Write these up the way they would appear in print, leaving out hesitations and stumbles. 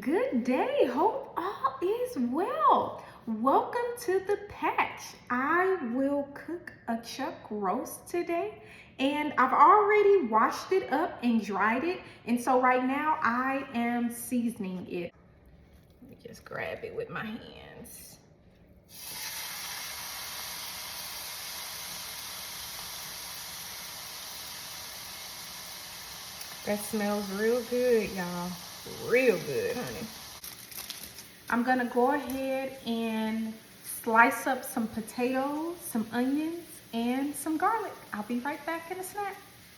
Good day. Hope all is well. Welcome to the patch. I will cook a chuck roast today, and I've already washed it up and dried it. And so right now I am seasoning it. Let me just grab it with my hands. That smells real good, y'all. Real good, honey. I'm gonna go ahead and slice up some potatoes, some onions, and some garlic. I'll be right back in a snack.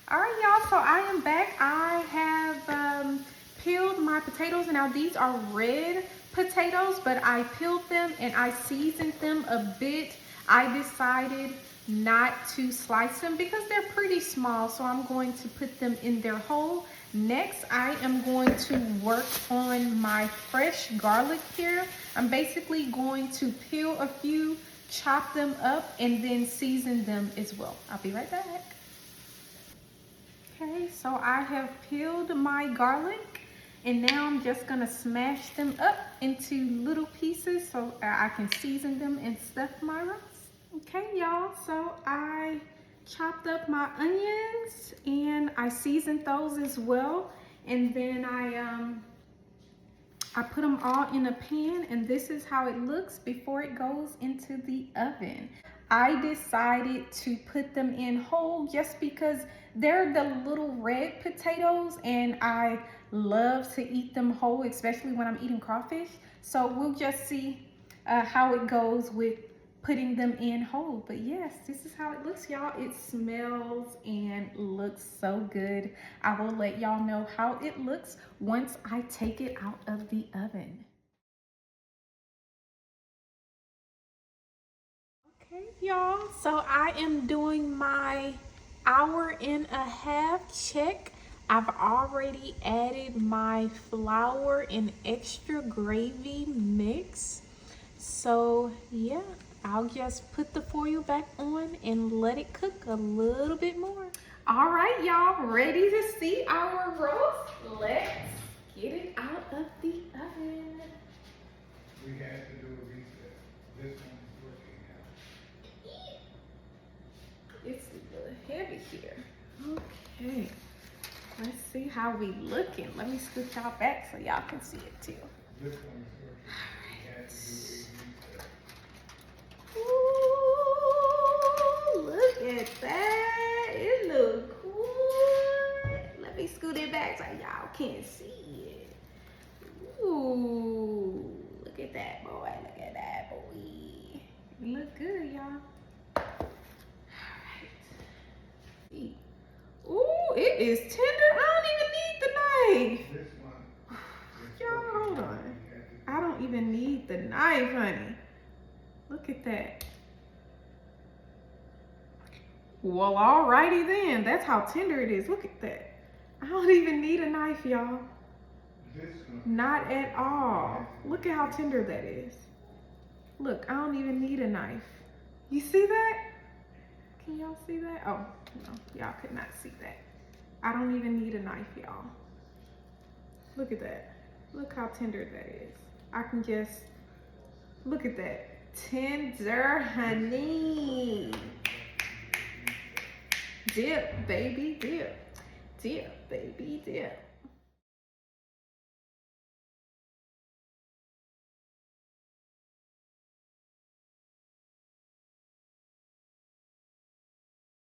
All right, y'all, so I am back. I have peeled my potatoes, and now these are red potatoes, but I peeled them and I seasoned them a bit. I decided not to slice them because they're pretty small, so I'm going to put them in their whole. Next, I am going to work on my fresh garlic here. I'm basically going to peel a few, chop them up, and then season them as well. I'll be right back. Okay, so I have peeled my garlic, and now I'm just gonna smash them up into little pieces so I can season them and stuff my roast. Okay, y'all, so I chopped up my onions and I seasoned those as well. And then I put them all in a pan, and this is how it looks before it goes into the oven. I decided to put them in whole just because they're the little red potatoes and I love to eat them whole, especially when I'm eating crawfish. So we'll just see how it goes with putting them in whole. But yes, this is how it looks, y'all. It smells and looks so good. I will let y'all know how it looks once I take it out of the oven. Okay, y'all, so I am doing my 1.5-hour check. I've already added my flour and extra gravy mix. So yeah, I'll just put the foil back on and let it cook a little bit more. All right, y'all, ready to see our roast? Let's get it out of the oven. We had to do a reset. This one's working now. It's a little heavy here. Okay, let's see how we looking. Let me scoot y'all back so y'all can see it too. This one's working. We had to do a reset. Ooh, look at that. It look good. Let me scoot it back so y'all can see it. Ooh, look at that, boy. Look at that, boy. It look good, y'all. Alright. Ooh, it is tender. I don't even need the knife. This one. Y'all, hold on. I don't even need the knife, honey. Look at that. Well, alrighty then. That's how tender it is. Look at that. I don't even need a knife, y'all. Not at all. Look at how tender that is. Look, I don't even need a knife. You see that? Can y'all see that? Oh, no, y'all could not see that. I don't even need a knife, y'all. Look at that. Look how tender that is. I can just, look at that. Tender, honey. Dip, baby, dip. Dip, baby, dip.